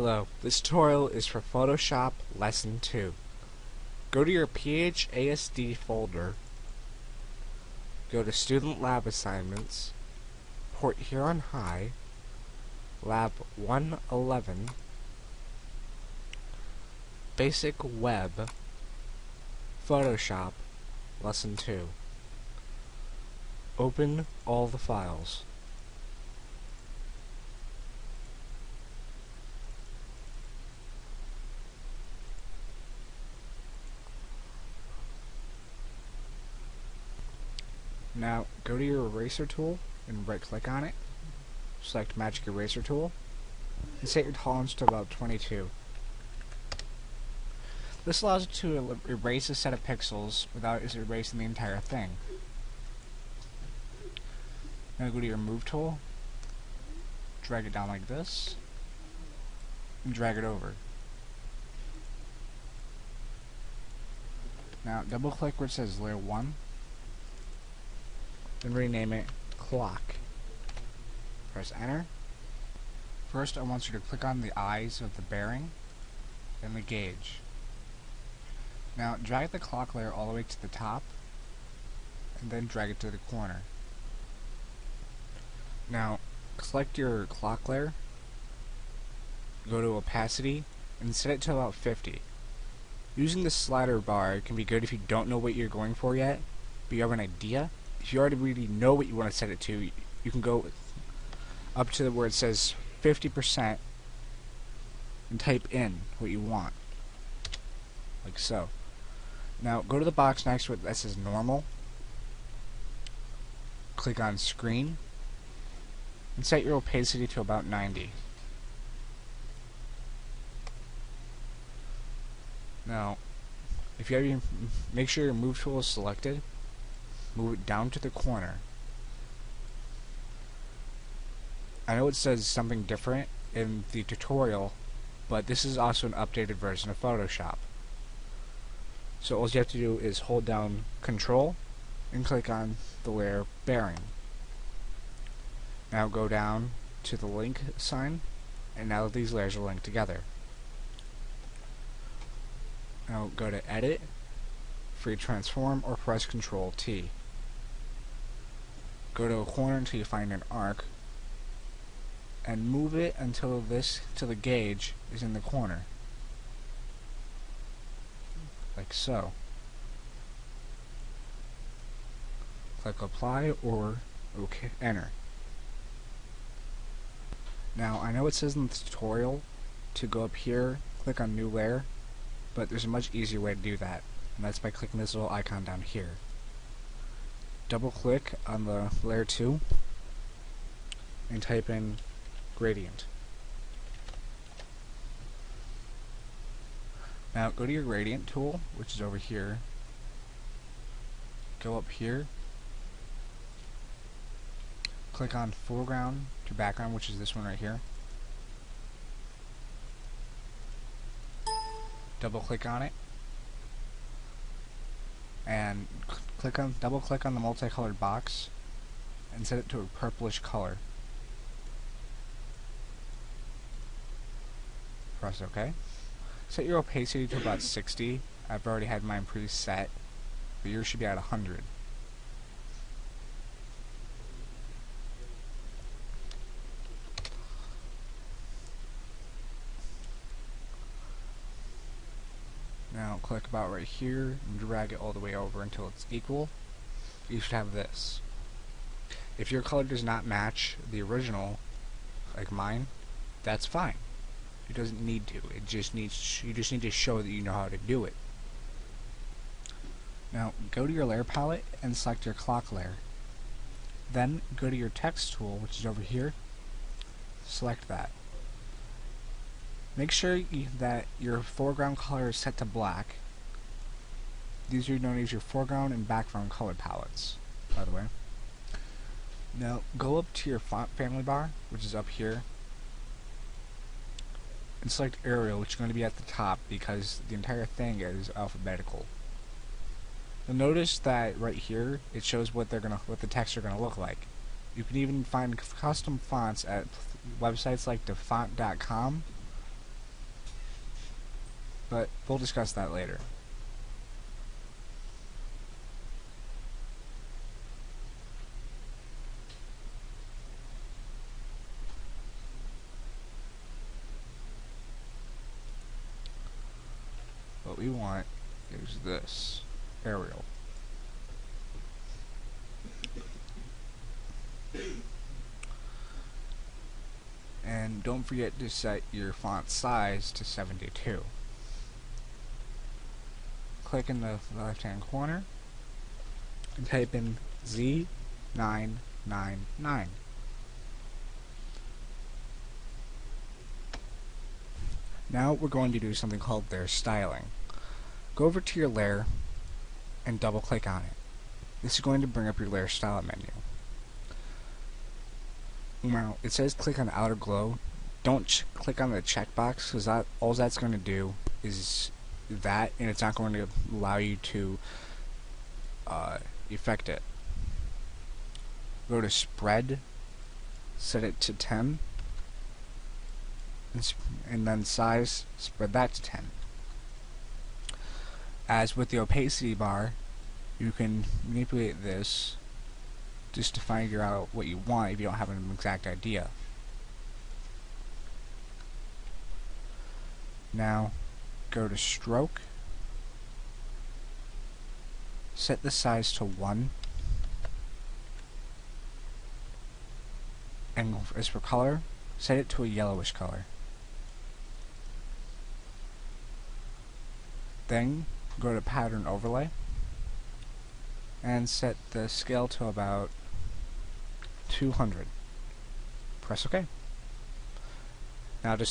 Hello, this tutorial is for Photoshop Lesson 2. Go to your PHASD folder, go to Student Lab Assignments, Port here on high, Lab 111, Basic Web, Photoshop Lesson 2. Open all the files. Now go to your eraser tool and right click on it, select Magic Eraser Tool, and set your tolerance to about 22. This allows you to erase a set of pixels without erasing the entire thing. Now go to your Move tool, drag it down like this, and drag it over. Now double click where it says Layer 1, then rename it Clock. Press Enter. First I want you to click on the eyes of the bearing and the gauge. Now drag the clock layer all the way to the top and then drag it to the corner. Now select your clock layer, go to opacity and set it to about 50. Using the slider bar can be good if you don't know what you're going for yet, but you have an idea. If you already really know what you want to set it to, you can go up to where it says 50% and type in what you want, like so. Now go to the box next to it that says normal, click on screen, and set your opacity to about 90. Now, if you have your, make sure your move tool is selected, move it down to the corner. I know it says something different in the tutorial, but this is also an updated version of Photoshop. So all you have to do is hold down Control and click on the layer bearing. Now go down to the link sign, and now these layers are linked together. Now go to Edit, Free Transform, or press Control T. Go to a corner until you find an arc, and move it until the gauge is in the corner, like so. Click Apply or OK, Enter. Now I know it says in the tutorial to go up here, click on New Layer, but there's a much easier way to do that, and that's by clicking this little icon down here. Double click on the layer 2 and type in gradient. Now go to your gradient tool, which is over here, go up here, click on foreground to background, which is this one right here, double click on it, and double click on the multicolored box and set it to a purplish color. Press OK. Set your opacity to about 60. I've already had mine preset, but yours should be at 100. Now click about right here and drag it all the way over until it's equal. You should have this. If your color does not match the original, like mine, that's fine. It doesn't need to. You just need to show that you know how to do it. Now go to your layer palette and select your clock layer. Then go to your text tool, which is over here. Select that. Make sure that your foreground color is set to black. These are known as your foreground and background color palettes, by the way. Now go up to your font family bar, which is up here, and select Arial, which is going to be at the top because the entire thing is alphabetical. You'll notice that right here it shows what the text are gonna look like. You can even find custom fonts at websites like defont.com but we'll discuss that later. What we want is this, Arial. And don't forget to set your font size to 72. Click in the left hand corner and type in Z999. Now we're going to do something called layer styling. Go over to your layer and double click on it. This is going to bring up your layer style menu. Now it says click on outer glow. Don't click on the checkbox, because all that's going to do is that, and it's not going to allow you to effect it. Go to spread, set it to 10, and then size, spread that to 10. As with the opacity bar, you can manipulate this just to figure out what you want if you don't have an exact idea. Now go to stroke, set the size to 1, and as for color, set it to a yellowish color. Then go to pattern overlay and set the scale to about 200. Press OK. Now just